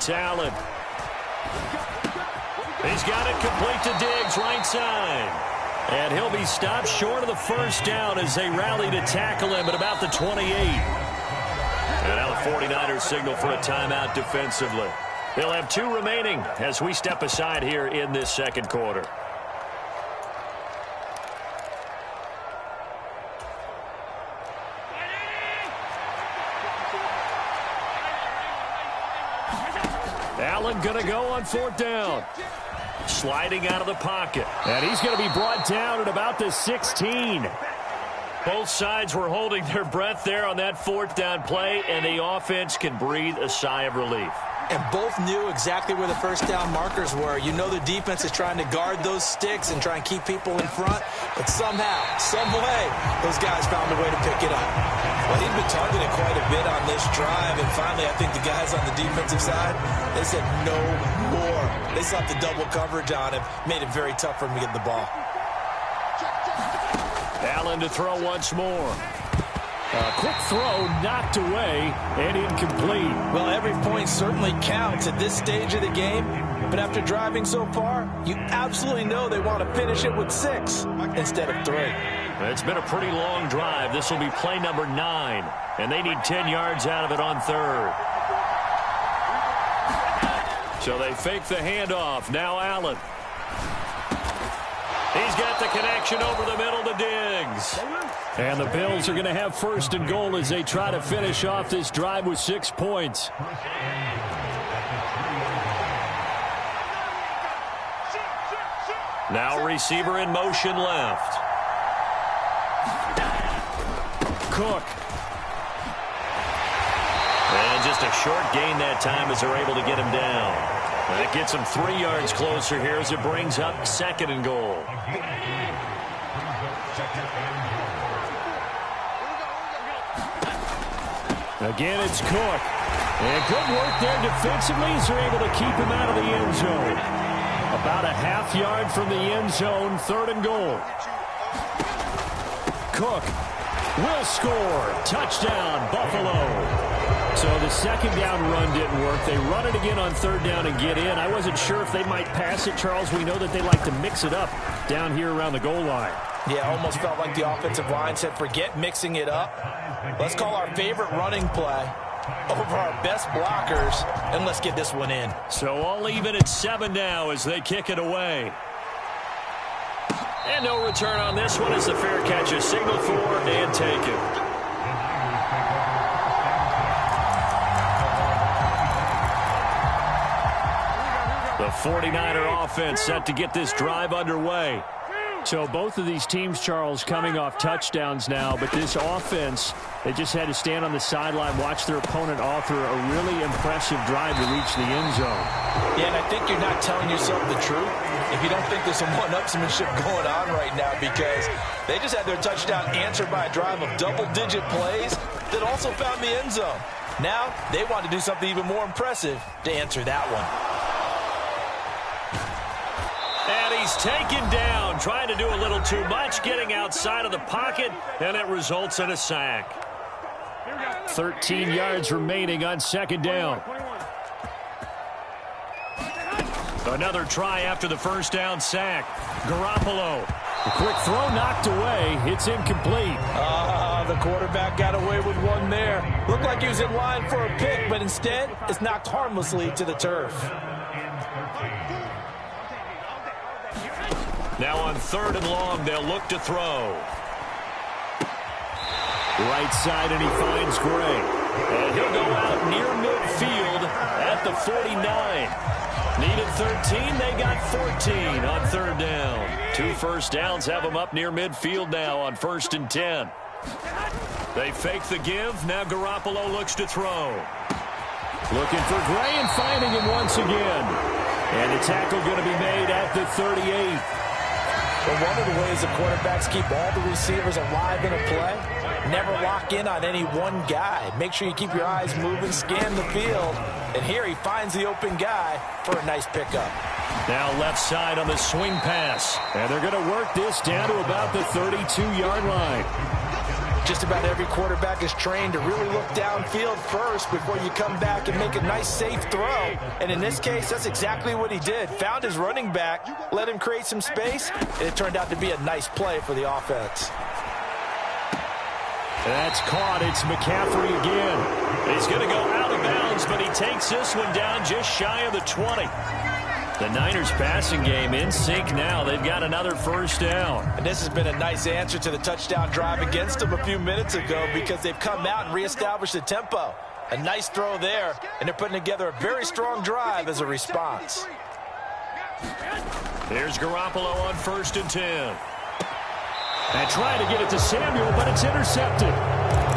It's Allen. He's got it complete to Diggs, right side. And he'll be stopped short of the first down as they rally to tackle him at about the 28. And now the 49ers signal for a timeout defensively. They'll have 2 remaining as we step aside here in this second quarter. Allen going to go on 4th down. Sliding out of the pocket. And he's going to be brought down at about the 16. Both sides were holding their breath there on that 4th down play, and the offense can breathe a sigh of relief. And both knew exactly where the first down markers were. You know the defense is trying to guard those sticks and try and keep people in front, but somehow, some way, those guys found a way to pick it up. Well, he'd been targeted quite a bit on this drive, and finally I think the guys on the defensive side, they said no more. They slapped the double coverage on him, made it very tough for him to get the ball. Allen to throw once more. A quick throw knocked away and incomplete. Well, every point certainly counts at this stage of the game, but after driving so far, you absolutely know they want to finish it with 6 instead of 3. It's been a pretty long drive. This will be play number 9, and they need 10 yards out of it on 3rd. So they fake the handoff. Now Allen. He's got the connection over the middle to Diggs. And the Bills are going to have 1st and goal as they try to finish off this drive with 6 points. Now receiver in motion left. Cook. And just a short gain that time as they're able to get him down. That gets him 3 yards closer here as it brings up 2nd and goal. Again, it's Cook. And good work there defensively as they're able to keep him out of the end zone. About a half yard from the end zone, 3rd and goal. Cook will score. Touchdown, Buffalo. So the 2nd down run didn't work. They run it again on 3rd down and get in. I wasn't sure if they might pass it, Charles. We know that they like to mix it up down here around the goal line. Yeah, almost felt like the offensive line said, forget mixing it up. Let's call our favorite running play over our best blockers, and let's get this one in. So all even at 7 now as they kick it away. And no return on this one as the fair catch is signaled for and taken. The 49er offense set to get this drive underway. So both of these teams, Charles, coming off touchdowns now, but this offense, they just had to stand on the sideline, watch their opponent author a really impressive drive to reach the end zone. Yeah, and I think you're not telling yourself the truth if you don't think there's some one-upsmanship going on right now, because they just had their touchdown answered by a drive of double-digit plays that also found the end zone. Now they want to do something even more impressive to answer that one. And he's taken down, trying to do a little too much, getting outside of the pocket, and it results in a sack. 13 yards remaining on 2nd down. Another try after the 1st down sack. Garoppolo. A quick throw knocked away. It's incomplete. The quarterback got away with one there. Looked like he was in line for a pick, but instead it's knocked harmlessly to the turf. Now on 3rd and long, they'll look to throw. Right side, and he finds Gray. And he'll go out near midfield at the 49. Needed 13, they got 14 on 3rd down. 2 first downs have them up near midfield now on 1st and 10. They fake the give. Now Garoppolo looks to throw. Looking for Gray and finding him once again. And the tackle going to be made at the 38. But one of the ways the quarterbacks keep all the receivers alive in a play, never lock in on any one guy. Make sure you keep your eyes moving, scan the field. And here he finds the open guy for a nice pickup. Now left side on the swing pass. And they're going to work this down to about the 32-yard line. just about every quarterback is trained to really look downfield first before you come back and make a nice, safe throw. And in this case, that's exactly what he did. Found his running back, let him create some space, and it turned out to be a nice play for the offense. That's caught. It's McCaffrey again. He's going to go out of bounds, but he takes this one down just shy of the 20. The Niners passing game in sync now. They've got another first down. And this has been a nice answer to the touchdown drive against them a few minutes ago because they've come out and reestablished the tempo. A nice throw there, and they're putting together a very strong drive as a response. There's Garoppolo on 1st and 10. And trying to get it to Samuel, but it's intercepted.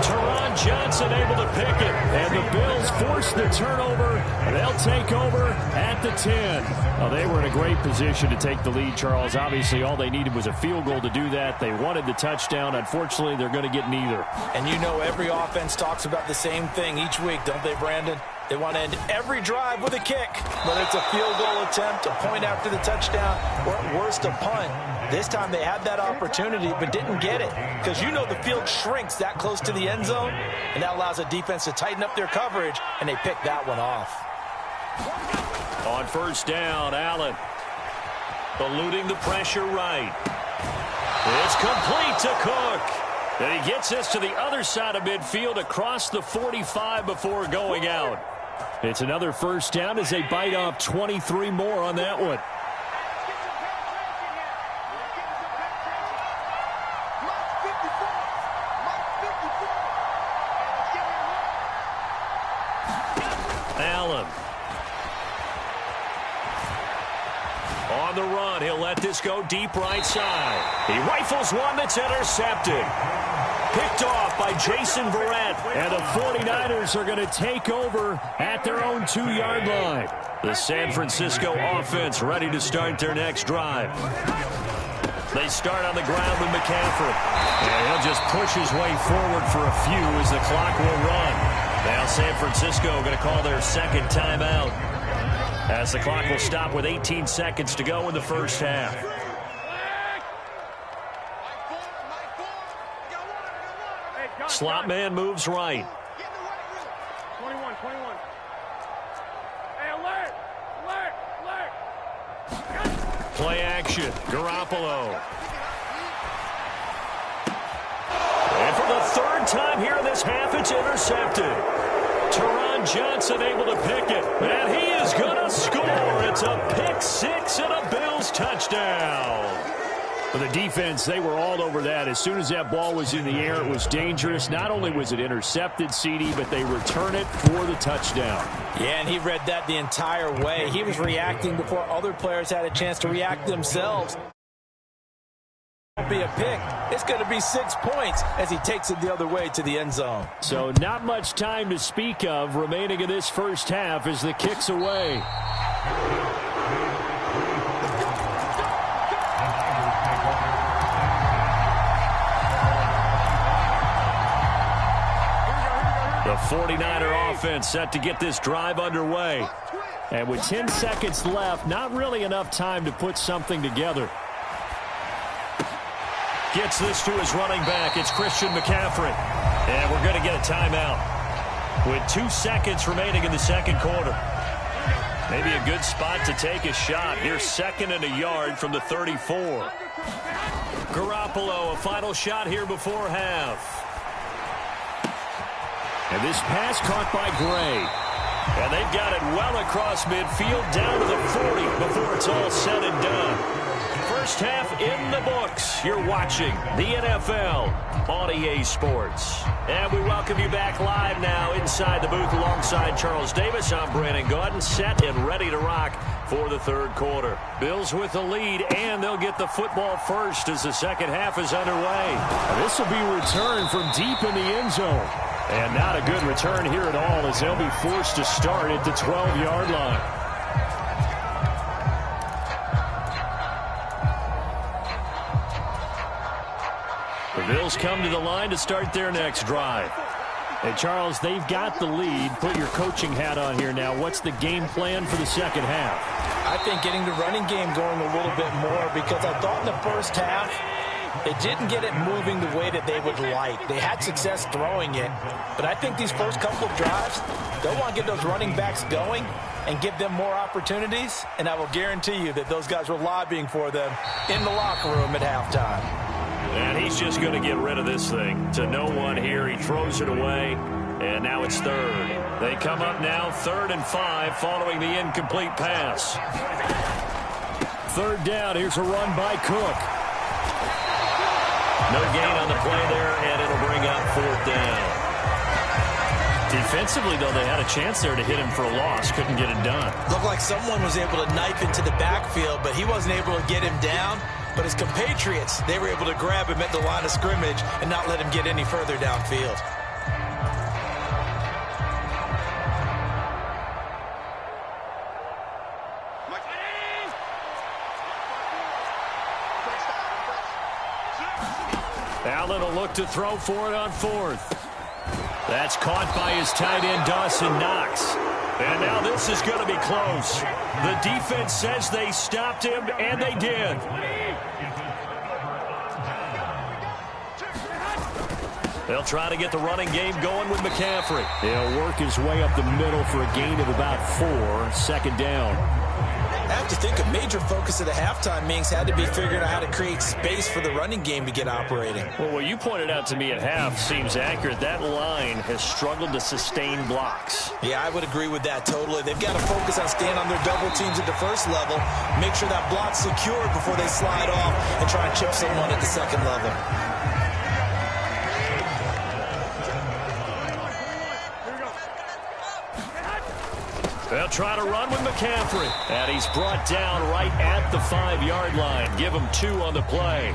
Teron Johnson able to pick it. And the Bills force the turnover. They'll take over at the 10. Well, they were in a great position to take the lead, Charles. Obviously, all they needed was a field goal to do that. They wanted the touchdown. Unfortunately, they're going to get neither. And you know every offense talks about the same thing each week, don't they, Brandon? They want to end every drive with a kick, whether it's a field goal attempt, a point after the touchdown, or at worst, a punt. This time they had that opportunity but didn't get it because you know the field shrinks that close to the end zone, and that allows a defense to tighten up their coverage, and they pick that one off. On 1st down, Allen eluding the pressure right. It's complete to Cook. And he gets this to the other side of midfield across the 45 before going out. It's another first down as they bite off 23 more on that one. Allen. On the run, he'll let this go deep right side. He rifles one that's intercepted. Picked off by Jason Verrett. And the 49ers are going to take over at their own 2-yard line. The San Francisco offense ready to start their next drive. They start on the ground with McCaffrey. And he'll just push his way forward for a few as the clock will run. Now San Francisco going to call their second timeout, as the clock will stop with 18 seconds to go in the first half. Slot man moves right. 21. Hey, alert! Play action. Garoppolo. And for the 3rd time here in this half, it's intercepted. Teron Johnson able to pick it. And he is going to score. It's a pick 6 and a Bills touchdown. For the defense, they were all over that. As soon as that ball was in the air, it was dangerous. Not only was it intercepted, CD, but they return it for the touchdown. Yeah, and he read that the entire way. He was reacting before other players had a chance to react themselves. It'll be a pick. It's going to be 6 points as he takes it the other way to the end zone. So not much time to speak of remaining in this first half as the kick's away. The 49er offense set to get this drive underway. And with 10 seconds left, not really enough time to put something together. Gets this to his running back. It's Christian McCaffrey. And we're going to get a timeout with 2 seconds remaining in the second quarter. Maybe a good spot to take a shot. Here's 2nd and a yard from the 34. Garoppolo, a final shot here before half. And this pass caught by Gray. And they've got it well across midfield down to the 40 before it's all said and done. First half in the books. You're watching the NFL on EA Sports. And we welcome you back live now inside the booth alongside Charles Davis. I'm Brandon Gaudin, set and ready to rock for the 3rd quarter. Bills with the lead, and they'll get the football first as the second half is underway. This will be returned from deep in the end zone. And not a good return here at all as they'll be forced to start at the 12-yard line. The Bills come to the line to start their next drive. Hey, Charles, they've got the lead. Put your coaching hat on here now. What's the game plan for the second half? I think getting the running game going a little bit more because I thought in the first half They didn't get it moving the way that they would like. They had success throwing it, but I think these first couple of drives, they'll want to get those running backs going and give them more opportunities, and I will guarantee you that those guys were lobbying for them in the locker room at halftime. And he's just going to get rid of this thing. To no one here. He throws it away, and now it's third. They come up now 3rd and 5 following the incomplete pass. 3rd down. Here's a run by Cook. No gain on the play there, and it'll bring up 4th down. Defensively, though, they had a chance there to hit him for a loss. Couldn't get it done. Looked like someone was able to knife into the backfield, but he wasn't able to get him down. But his compatriots, they were able to grab him at the line of scrimmage and not let him get any further downfield. Allen will look to throw for it on 4th. That's caught by his tight end, Dawson Knox. And now this is going to be close. The defense says they stopped him, and they did. They'll try to get the running game going with McCaffrey. He'll work his way up the middle for a gain of about 4. 2nd down. I have to think a major focus of the halftime meetings had to be figuring out how to create space for the running game to get operating. Well, what you pointed out to me at half seems accurate. That line has struggled to sustain blocks. Yeah, I would agree with that totally. They've got to focus on staying on their double teams at the first level, make sure that block's secured before they slide off and try and chip someone at the second level. They'll try to run with McCaffrey. And he's brought down right at the 5-yard line. Give him 2 on the play.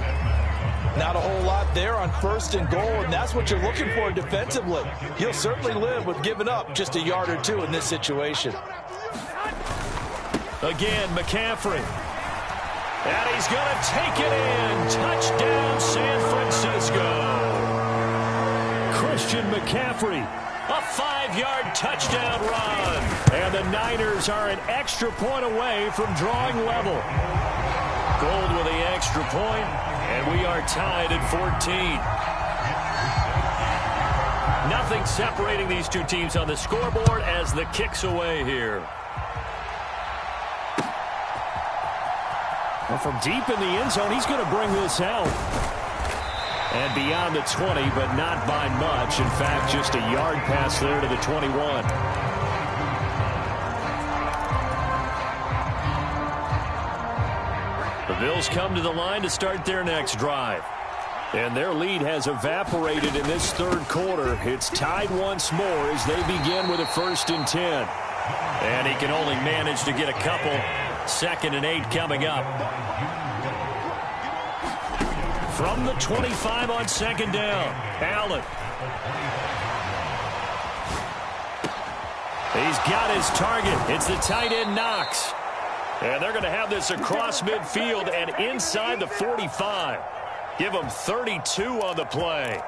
Not a whole lot there on 1st and goal, and that's what you're looking for defensively. He'll certainly live with giving up just a yard or 2 in this situation. Again, McCaffrey. And he's going to take it in. Touchdown, San Francisco. Christian McCaffrey. A 5-yard touchdown run. And the Niners are an extra point away from drawing level. Gold with the extra point, and we are tied at 14. Nothing separating these two teams on the scoreboard as the kick's away here. Well, from deep in the end zone, he's going to bring this out. And beyond the 20, but not by much. In fact, just a yard pass there to the 21. The Bills come to the line to start their next drive. And their lead has evaporated in this 3rd quarter. It's tied once more as they begin with a 1st and 10. And he can only manage to get a couple. 2nd and 8 coming up. From the 25 on 2nd down, Allen. He's got his target. It's the tight end, Knox. And they're going to have this across midfield and inside the 45. Give them 32 on the play.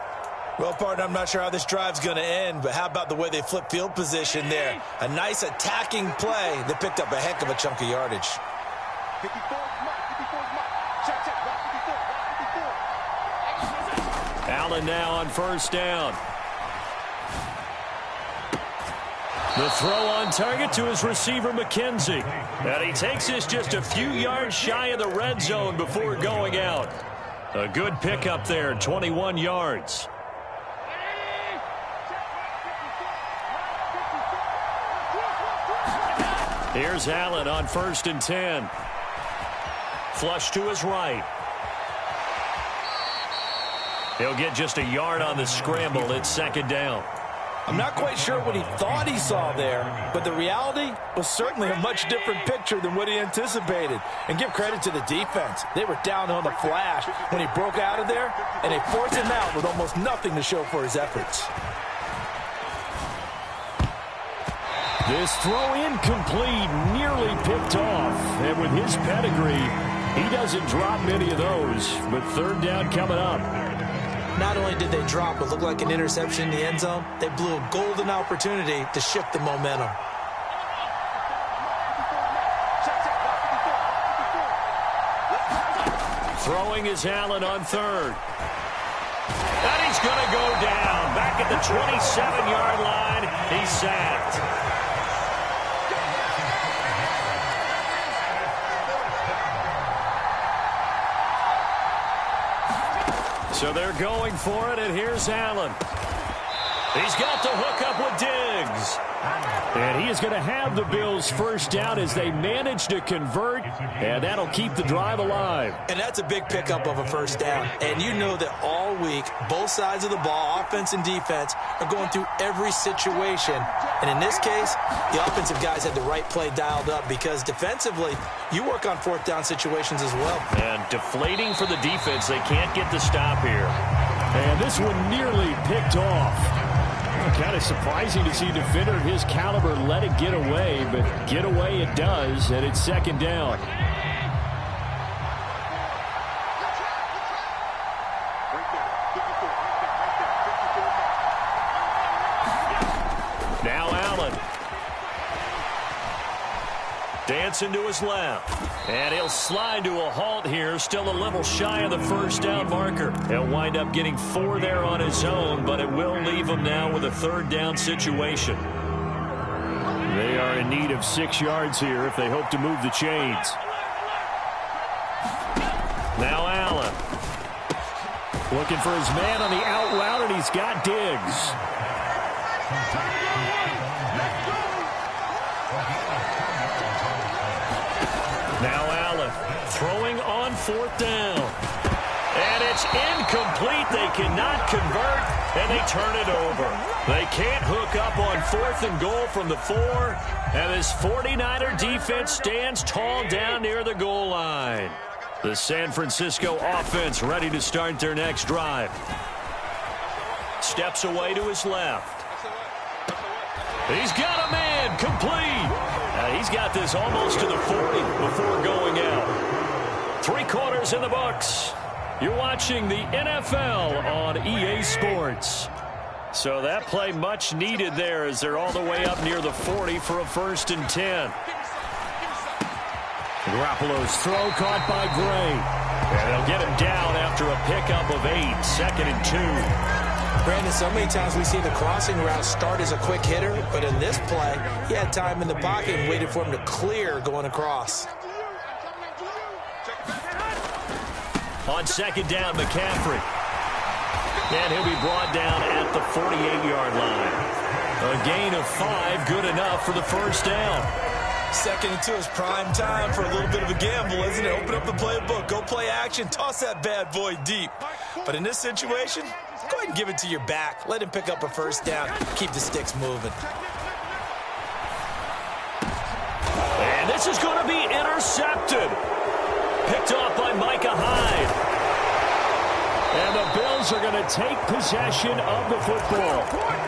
Well, partner, I'm not sure how this drive's going to end, but how about the way they flip field position there? A nice attacking play that picked up a heck of a chunk of yardage. 54, check, check, 54. Allen now on 1st down. The throw on target to his receiver, McKenzie. And he takes this just a few yards shy of the red zone before going out. A good pickup there, 21 yards. Here's Allen on 1st and 10. Flush to his right. He'll get just a yard on the scramble. It's 2nd down. I'm not quite sure what he thought he saw there, but the reality was certainly a much different picture than what he anticipated. And give credit to the defense. They were down on the flash when he broke out of there, and they forced him out with almost nothing to show for his efforts. This throw incomplete, nearly picked off. And with his pedigree, he doesn't drop many of those. But 3rd down coming up. Not only did they drop what looked like an interception in the end zone, they blew a golden opportunity to shift the momentum. Throwing is Allen on third. And he's going to go down. Back at the 27-yard line. He's sacked. So they're going for it, and here's Allen. He's got the hook up with Diggs. And he is going to have the Bills first down as they manage to convert, and that'll keep the drive alive. And that's a big pickup of a first down. And you know that all week, both sides of the ball, offense and defense, are going through every situation. And in this case, the offensive guys had the right play dialed up because defensively, you work on fourth down situations as well. And deflating for the defense. They can't get the stop here. And this one nearly picked off. Kind of surprising to see a defender of his caliber let it get away, but get away it does, and it's second down. Now Allen. Dancing to his left. And he'll slide to a halt here, still a little shy of the first down marker. He'll wind up getting 4 there on his own, but it will leave him now with a third down situation. They are in need of 6 yards here if they hope to move the chains. Now Allen. Looking for his man on the out route, and he's got Diggs. Now Allen throwing on fourth down. And it's incomplete. They cannot convert, and they turn it over. They can't hook up on fourth and goal from the 4. And this 49er defense stands tall down near the goal line. The San Francisco offense ready to start their next drive. Steps away to his left. He's got a man, complete. He's got this almost to the 40 before going out. 3 quarters in the books. You're watching the NFL on EA Sports. So that play much needed there as they're all the way up near the 40 for a 1st and 10. Garoppolo's throw caught by Gray. And they'll get him down after a pickup of 8, 2nd and 2. Brandon, so many times we see the crossing route start as a quick hitter, but in this play, he had time in the pocket and waited for him to clear going across. On 2nd down, McCaffrey. And he'll be brought down at the 48-yard line. A gain of 5, good enough for the first down. 2nd and 2 is prime time for a little bit of a gamble, isn't it? Open up the playbook, go play action, toss that bad boy deep. But in this situation, go ahead and give it to your back. Let him pick up a first down. Keep the sticks moving. And this is going to be intercepted. Picked off by Micah Hyde. And the Bills are going to take possession of the football.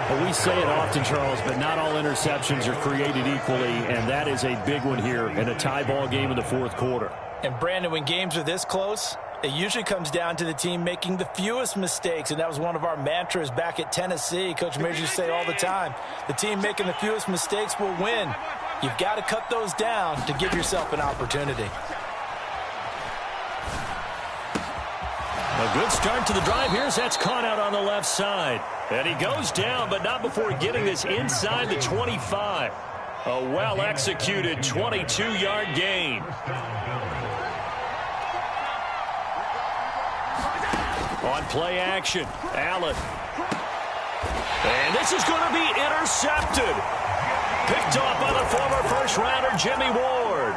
Well, we say it often, Charles, but not all interceptions are created equally, and that is a big one here in a tie ball game in the 4th quarter. And, Brandon, when games are this close, it usually comes down to the team making the fewest mistakes, and that was one of our mantras back at Tennessee. Coach Mears used to say all the time, the team making the fewest mistakes will win. You've got to cut those down to give yourself an opportunity. A good start to the drive. Here's that's caught out on the left side. And he goes down, but not before getting this inside the 25. A well-executed 22-yard gain. On play action, Allen. And this is going to be intercepted. Picked off by the former first-rounder, Jimmy Ward.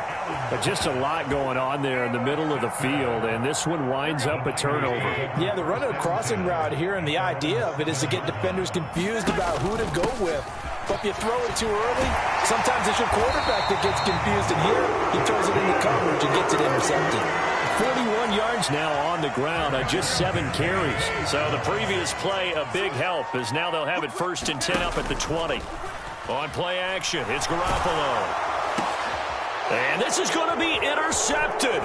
But just a lot going on there in the middle of the field, and this one winds up a turnover. Yeah, the run of the crossing route here, and the idea of it is to get defenders confused about who to go with. But if you throw it too early, sometimes it's your quarterback that gets confused, and here he throws it into coverage and gets it intercepted. 41 yards now on the ground on just 7 carries. So the previous play, a big help, as now they'll have it 1st and 10 up at the 20. On play action, it's Garoppolo. And this is going to be intercepted.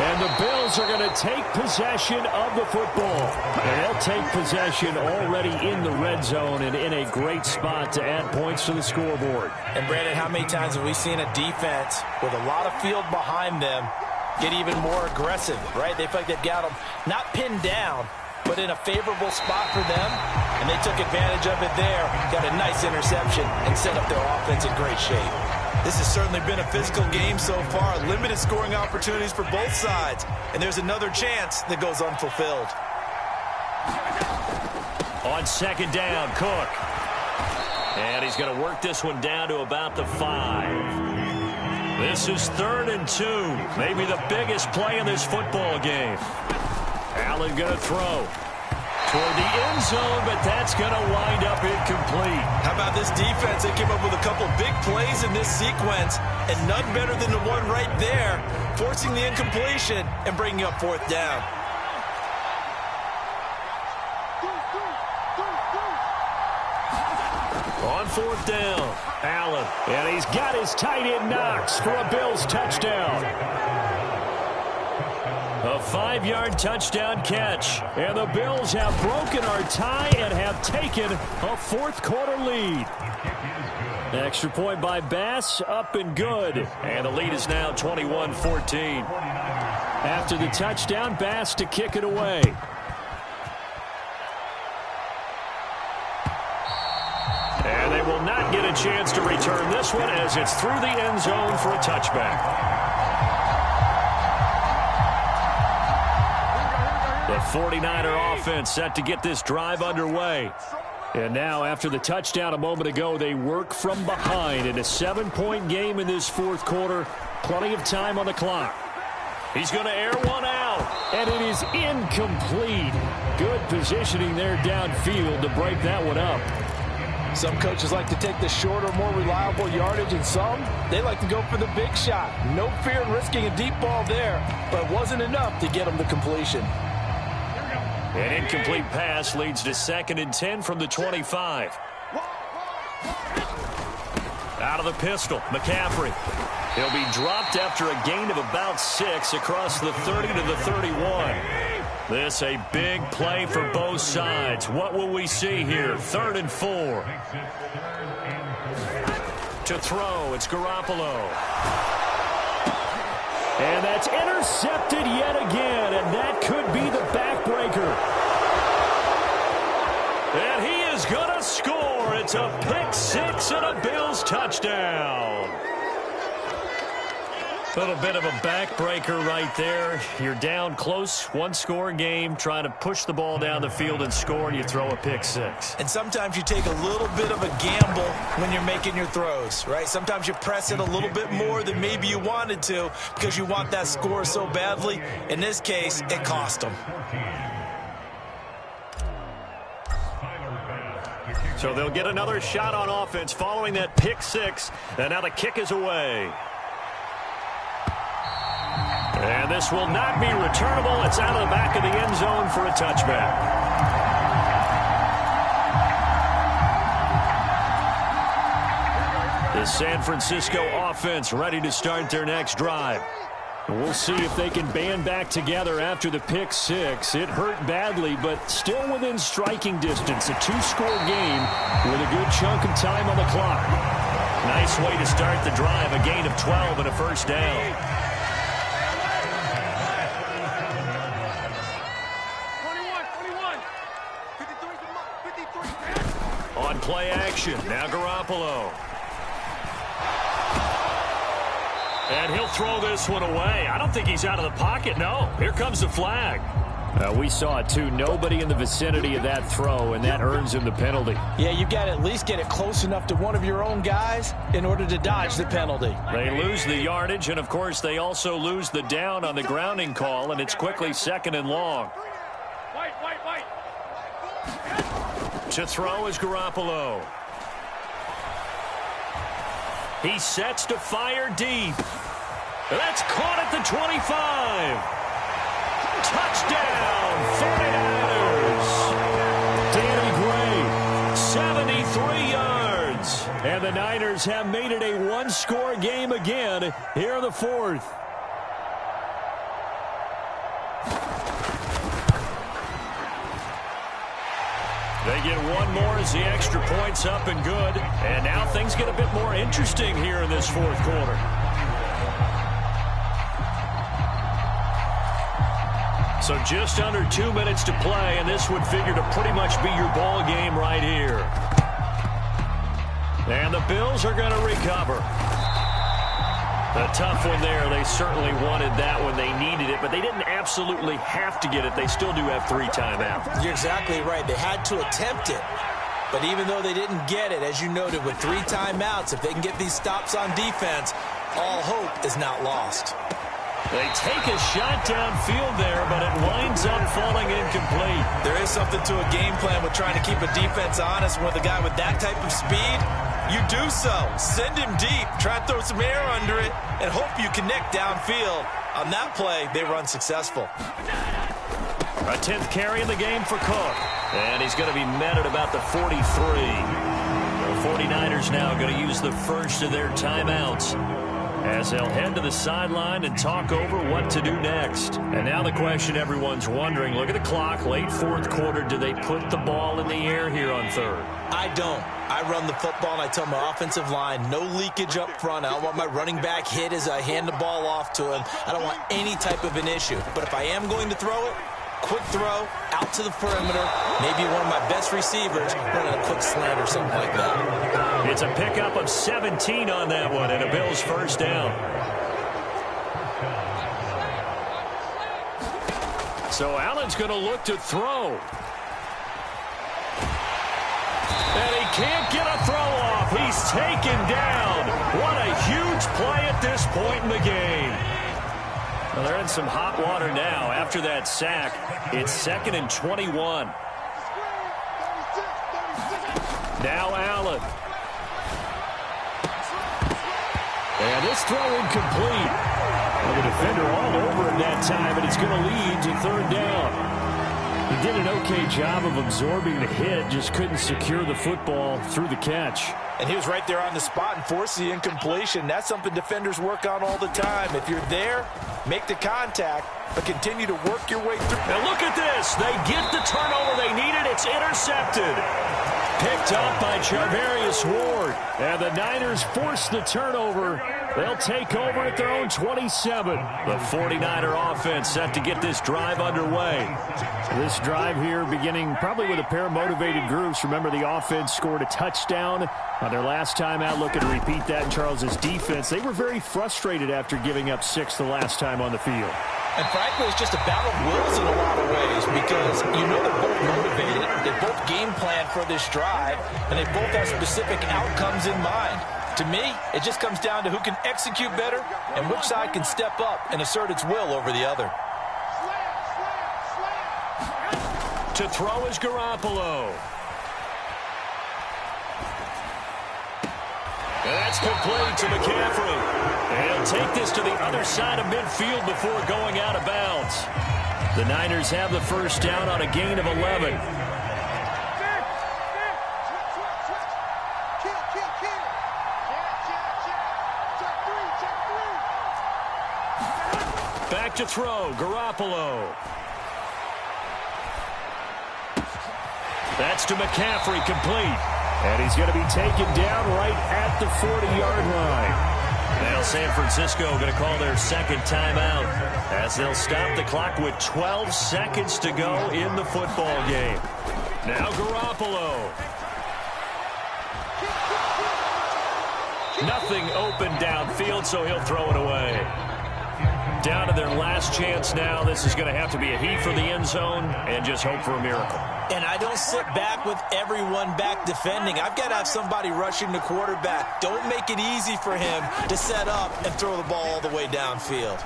And the Bills are going to take possession of the football. And they'll take possession already in the red zone and in a great spot to add points to the scoreboard. And, Brandon, how many times have we seen a defense with a lot of field behind them get even more aggressive, right? They feel like they've got them not pinned down, but in a favorable spot for them, and they took advantage of it there, got a nice interception, and set up their offense in great shape. This has certainly been a physical game so far. Limited scoring opportunities for both sides. And there's another chance that goes unfulfilled. On second down, Cook. And he's going to work this one down to about the 5. This is 3rd and 2. Maybe the biggest play in this football game. Allen going to throw toward the end zone, but that's going to wind up incomplete. How about this defense? They came up with a couple big plays in this sequence, and none better than the one right there, forcing the incompletion and bringing up 4th down. On 4th down, Allen. And he's got his tight end Knox for a Bills touchdown. A 5-yard touchdown catch. And the Bills have broken our tie and have taken a 4th quarter lead. Extra point by Bass, up and good. And the lead is now 21-14. After the touchdown, Bass to kick it away. And they will not get a chance to return this one as it's through the end zone for a touchback. The 49er offense set to get this drive underway. And now, after the touchdown a moment ago, they work from behind in a 7-point game in this 4th quarter. Plenty of time on the clock. He's going to air one out. And it is incomplete. Good positioning there downfield to break that one up. Some coaches like to take the shorter, more reliable yardage, and some, they like to go for the big shot. No fear in risking a deep ball there, but it wasn't enough to get them to completion. An incomplete pass leads to 2nd and 10 from the 25. Out of the pistol, McCaffrey. He'll be dropped after a gain of about 6 across the 30 to the 31. This a big play for both sides. What will we see here? 3rd and 4. To throw, it's Garoppolo. And that's intercepted yet again, and that could be the backbreaker. And he is going to score. It's a pick 6 and a Bills touchdown. A little bit of a backbreaker right there. You're down close, 1-score game, trying to push the ball down the field and score, and you throw a pick 6. And sometimes you take a little bit of a gamble when you're making your throws, right? Sometimes you press it a little bit more than maybe you wanted to because you want that score so badly. In this case, it cost them. So they'll get another shot on offense following that pick 6, and now the kick is away. And this will not be returnable. It's out of the back of the end zone for a touchback. The San Francisco offense ready to start their next drive. We'll see if they can band back together after the pick 6. It hurt badly, but still within striking distance. A 2-score game with a good chunk of time on the clock. Nice way to start the drive. A gain of 12 and a 1st down. On play action, now Garoppolo. And he'll throw this one away. I don't think he's out of the pocket, no. Here comes the flag. We saw it, too. Nobody in the vicinity of that throw, and that earns him the penalty. Yeah, you've got to at least get it close enough to one of your own guys in order to dodge the penalty. They lose the yardage, and, of course, they also lose the down on the grounding call, and it's quickly 2nd and long. To throw is Garoppolo. He sets to fire deep. That's caught at the 25. Touchdown, 49ers. Danny Gray, 73 yards. And the Niners have made it a 1-score game again here in the 4th. They get one more as the extra point's up and good. And now things get a bit more interesting here in this 4th quarter. So just under 2 minutes to play, and this would figure to pretty much be your ball game right here. And the Bills are going to recover. A tough one there. They certainly wanted that when they needed it, but they didn't absolutely have to get it. They still do have 3 timeouts. You're exactly right. They had to attempt it. But even though they didn't get it, as you noted, with 3 timeouts, if they can get these stops on defense, all hope is not lost. They take a shot downfield there, but it winds up falling incomplete. There is something to a game plan with trying to keep a defense honest. With a guy with that type of speed, you do so. Send him deep, try to throw some air under it, and hope you connect downfield. On that play, they were unsuccessful. A 10th carry in the game for Cook. And he's going to be met at about the 43. The 49ers now going to use the first of their timeouts as they'll head to the sideline and talk over what to do next. And now the question everyone's wondering, look at the clock, late 4th quarter, do they put the ball in the air here on 3rd? I don't. I run the football, and I tell my offensive line, no leakage up front. I don't want my running back hit as I hand the ball off to him. I don't want any type of an issue. But if I am going to throw it, quick throw, out to the perimeter, maybe one of my best receivers running a quick slant or something like that. It's a pickup of 17 on that one, and a Bills first down. So Allen's going to look to throw. And he can't get a throw off. He's taken down. What a huge play at this point in the game. Well, they're in some hot water now. After that sack, it's 2nd and 21. Now Allen. And this throw incomplete. Well, the defender all over it that time, and it's going to lead to 3rd down. He did an okay job of absorbing the hit, just couldn't secure the football through the catch. And he was right there on the spot and forced the incompletion. That's something defenders work on all the time. If you're there, make the contact, but continue to work your way through. Now look at this. They get the turnover they needed. It's intercepted. Picked up by Charvarius Ward. And the Niners force the turnover. They'll take over at their own 27. The 49er offense set to get this drive underway. This drive here beginning probably with a pair of motivated groups. Remember, the offense scored a touchdown on their last time out. Looking to repeat that in Charles's defense. They were very frustrated after giving up 6 the last time on the field. And frankly, it's just a battle of wills in a lot of ways because you know they're both motivated. They both game plan for this drive, and they both have specific outcomes in mind. To me, it just comes down to who can execute better and which side can step up and assert its will over the other. To throw is Garoppolo. And that's complete to McCaffrey. And he'll take this to the other side of midfield before going out of bounds. The Niners have the first down on a gain of 11. Back to throw, Garoppolo. That's to McCaffrey, complete. And he's going to be taken down right at the 40-yard line. Now San Francisco going to call their 2nd timeout as they'll stop the clock with 12 seconds to go in the football game. Now Garoppolo. Nothing open downfield, so he'll throw it away. Down to their last chance now. This is going to have to be a heave for the end zone and just hope for a miracle. And I don't sit back with everyone back defending. I've got to have somebody rushing the quarterback. Don't make it easy for him to set up and throw the ball all the way downfield.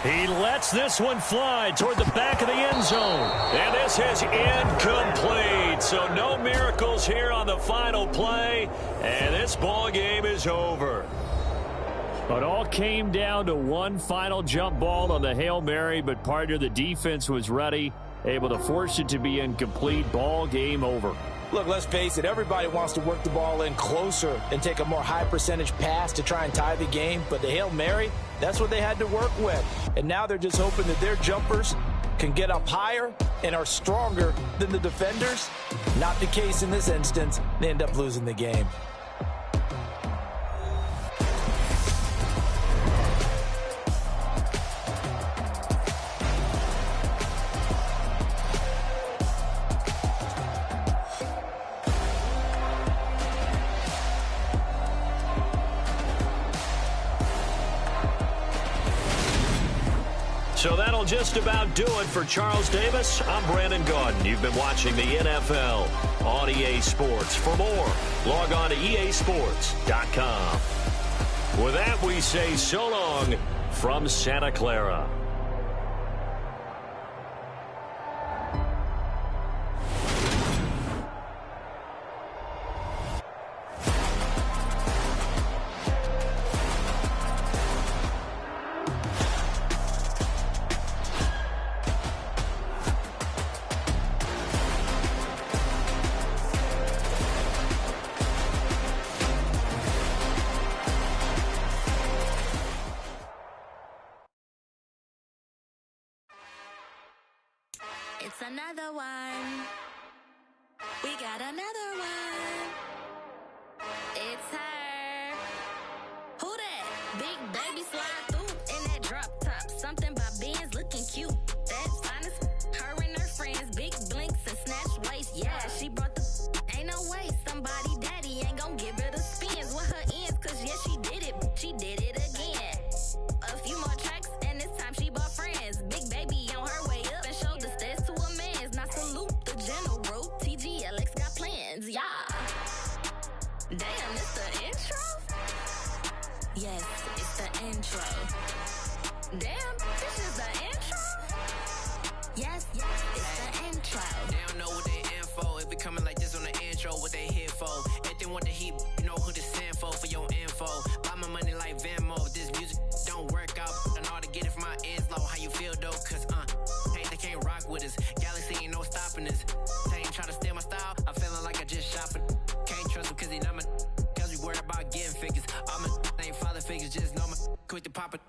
He lets this one fly toward the back of the end zone. And this is incomplete. So no miracles here on the final play. And this ball game is over. It all came down to one final jump ball on the Hail Mary, but partner, the defense was ready, able to force it to be incomplete. Ball game over. Look, let's face it, everybody wants to work the ball in closer and take a more high percentage pass to try and tie the game, but the Hail Mary, that's what they had to work with. And now they're just hoping that their jumpers can get up higher and are stronger than the defenders. Not the case in this instance. They end up losing the game. So that'll just about do it for Charles Davis. I'm Brandon Gaudin. You've been watching the NFL on EA Sports. For more, log on to easports.com. With that, we say so long from Santa Clara. It's another one. We got another one. It's her. Who that? Big baby slide through in that drop top. Something by Benz looking cute. That's honest. Her and her friends, big blinks and snatch waist. Yeah, she brought the. Ain't no way somebody daddy ain't gon' give her the spins with her ends. Cause yeah, she did it. She did it again. A few more tracks and this time she bought friends. Big baby on her way up and showed the stairs to a man's. Now salute the general. TGLX got plans, yeah. Damn, it's the intro? Yes, it's the intro. Damn, this is the intro? Yes, it's the intro. They don't know what they in for. If it coming like this on the intro, what they here for? If they want the heat, you know who to send for your info. Buy my money like Venmo. This music don't work out. I know how to get it from my ends low. How you feel though? Cause hey, they can't rock with us. Galaxy ain't no stopping us. They ain't try to steal my style. I'm feeling like I just shop it. Can't trust him cause he not my. Cause we worried about getting figures. All my ain't father figures. Just know my quick to pop it.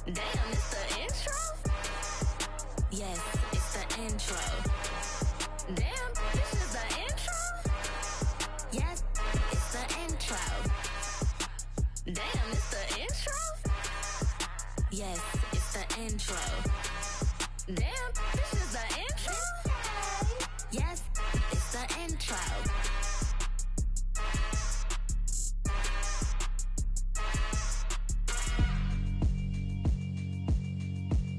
Damn, it's the intro? Yes, it's the intro. Damn, this is the intro? Yes, it's the intro. Damn, it's the intro? Yes, it's the intro. Damn, this is the intro? Yes, it's the intro.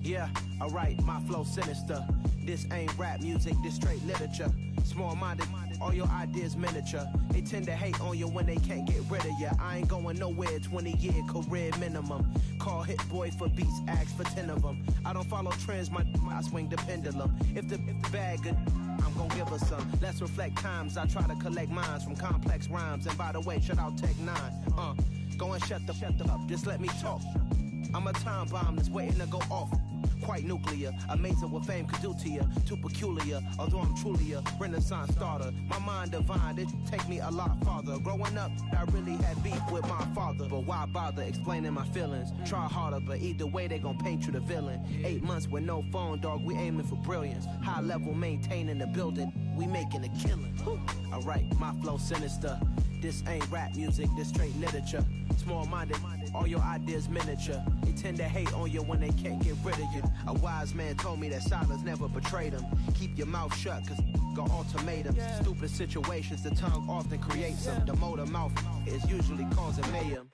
Yeah, alright, my flow sinister. This ain't rap music, this straight literature. Small-minded, all your ideas miniature. They tend to hate on you when they can't get rid of you. I ain't going nowhere, 20-year career minimum. Call Hit Boy for beats, ask for 10 of them. I don't follow trends, I swing the pendulum. If the bag good, I'm gon' give her some. Let's reflect times, I try to collect minds from complex rhymes. And by the way, shout out Tech 9. Go and shut the up, just let me talk. I'm a time bomb that's waiting to go off. Quite nuclear, amazing what fame could do to you. Too peculiar, although I'm truly a renaissance starter. My mind divine, it take me a lot farther. Growing up, I really had beef with my father. But why bother explaining my feelings? Try harder, but either way they gon' paint you the villain. 8 months with no phone, dog, we aiming for brilliance. High level maintaining the building, we making a killing. Alright, my flow sinister. This ain't rap music, this straight literature. Small-minded, all your ideas miniature. They tend to hate on you when they can't get rid of you. A wise man told me that silence never betrayed him. Keep your mouth shut, cause got ultimatums. Stupid situations, the tongue often creates them. The motor mouth is usually causing mayhem.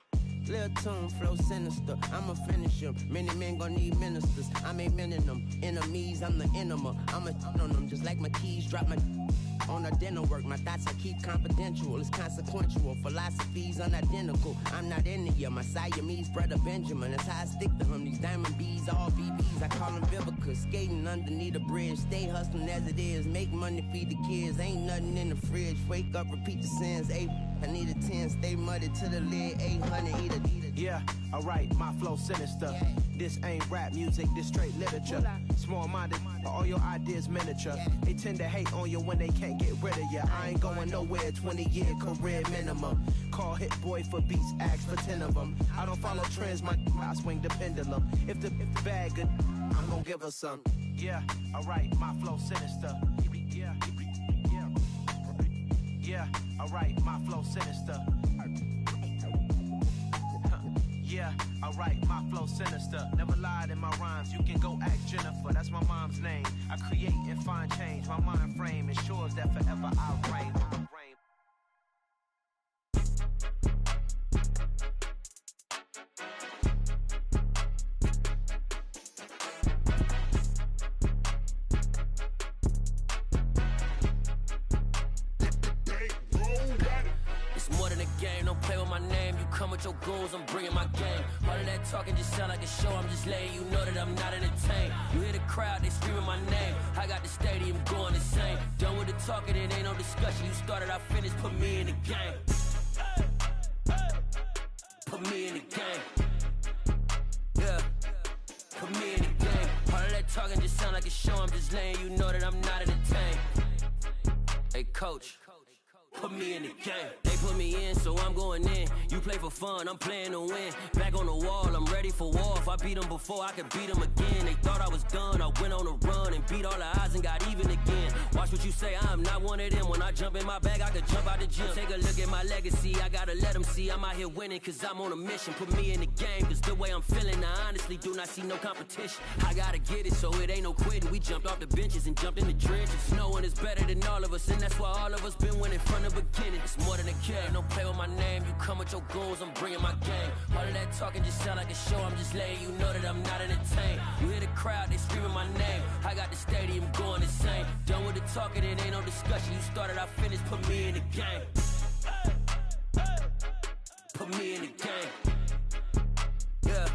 Lil' tune, flow sinister, I'ma finish him. Many men gon' need ministers, I'm a men in them. Enemies, I'm the enema, I'm a on them. Just like my keys, drop my on a dinner work. My thoughts I keep confidential, it's consequential. Philosophies unidentical, I'm not into you. My Siamese brother Benjamin, that's how I stick to him. These diamond bees, all BBs, I call them Vivica. Skating underneath a bridge, stay hustling as it is. Make money, feed the kids, ain't nothing in the fridge. Wake up, repeat the sins, I need a 10, stay muddy to the lid, 800, eat a. Yeah, alright, my flow sinister. This ain't rap music, this straight literature. Small-minded, all your ideas miniature. They tend to hate on you when they can't get rid of you. I ain't going nowhere, 20-year career minimum. Call Hit Boy for beats, ask for 10 of them. I don't follow trends, I swing the pendulum. If the bag good, I'm gon' give her some. Yeah, alright, my flow sinister. Yeah, alright, my flow sinister. Yeah, alright, my flow sinister. Never lied in my rhymes, you can go ask Jennifer. That's my mom's name. I create and find change. My mind frame ensures that forever I'll reign. my name, you come with your goons, I'm bringing my game. All of that talking just sound like a show, I'm just letting you know that I'm not entertained. You hear the crowd, they screaming my name, I got the stadium going insane. Done with the talking, it ain't no discussion. You started, I finished, put me in the game. Put me in the game. Yeah, put me in the game. All of that talking just sound like a show, I'm just letting you know that I'm not entertained. Hey coach, put me in the game. They put me in, so I'm going in. You play for fun, I'm playing to win. Back on the wall, I'm ready for war. If I beat them before, I could beat them again. They thought I was done, I went on a run and beat all the odds and got even again. Watch what you say, I'm not one of them. When I jump in my bag, I could jump out the gym. Take a look at my legacy, I gotta let them see I'm out here winning, cause I'm on a mission. Put me in the game, cause the way I'm feeling, I honestly do not see no competition. I gotta get it, so it ain't no quitting. We jumped off the benches and jumped in the trenches. No one is better than all of us, and that's why all of us been winning from the beginning. It's more than a game, don't play with my name. You come with your goons, I'm bringing my game. All of that talking just sound like a show, I'm just letting you know that I'm not entertained. You hear the crowd, they screaming my name, I got the stadium going insane. Done with the talking, it ain't no discussion. You started, I finished, put me in the game. Put me in the game. Yeah,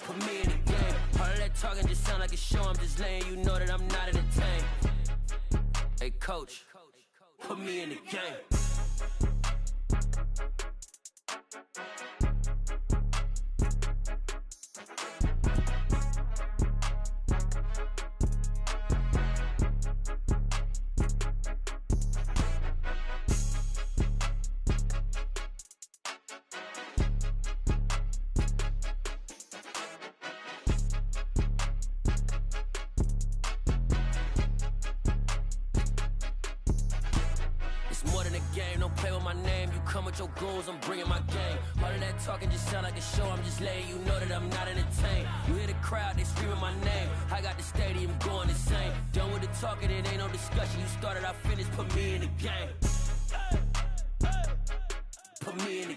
put me in the game. All of that talking just sound like a show, I'm just letting you know that I'm not entertained. Hey coach, put me in the game. Your goals, I'm bringing my game. All of that talking just sound like a show, I'm just letting you know that I'm not entertained. You hear the crowd, they screaming my name, I got the stadium going insane. Done with the talking, it ain't no discussion. You started, I finished, put me in the game. Put me in the